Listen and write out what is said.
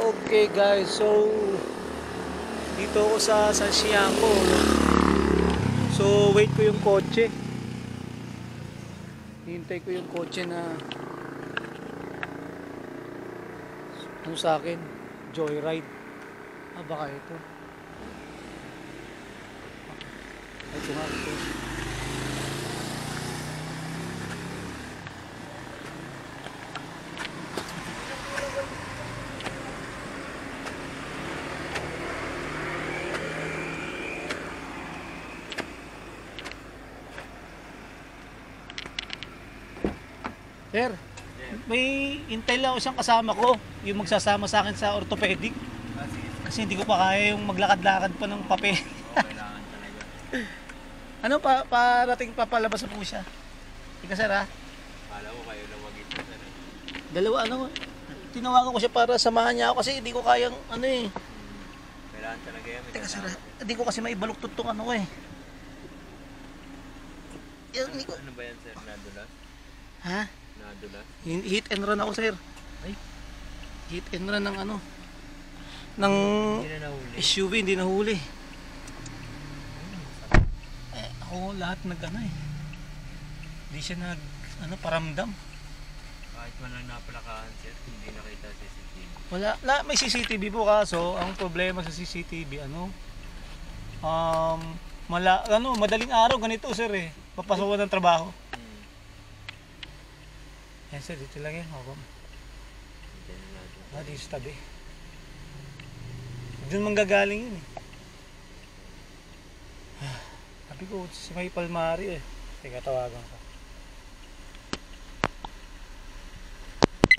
Okay guys, so dito ako sa San Siangco, no? So wait ko yung kotse. Hintay ko yung kotse na ano sa akin, joyride. Baka ito. Ito nga ito. Sir, may hintay lang ako siyang kasama ko, yung magsasama sa akin sa orthopedic. Kasi hindi ko pa kaya yung maglakad-lakad pa ng papel. Kailangan talaga. Ano pa, parating papalabas na po siya. Ika sir ha? Kala ko kayo lang mag-isa na. Dalawa ano, tinawagan ko siya para samahan niya ako kasi hindi ko kayang ano eh. Kailangan talaga yan. Teka sir, hindi ko kasi maibaluktot tong ano ko eh. Ano ba yan sir? Nadulas? Ha? Nadulas? Hit and run ako sir. Ay? Hit and run ng ano, ng Hindi na nahuli. SUV, hindi nahuli. Ako lahat nag ano eh. Hindi siya nag ano, paramdam. Kahit man lang napalakahan sir, hindi nakita CCTV. Wala, may CCTV po kaso ang problema sa CCTV ano, madaling araw ganito sir eh. Papasawan ng trabaho. Yan sir, dito lang yan. Dito sa tabi. Doon manggagaling yun eh. Sabi ko, si May Palmari eh. Teka, tawagan ko.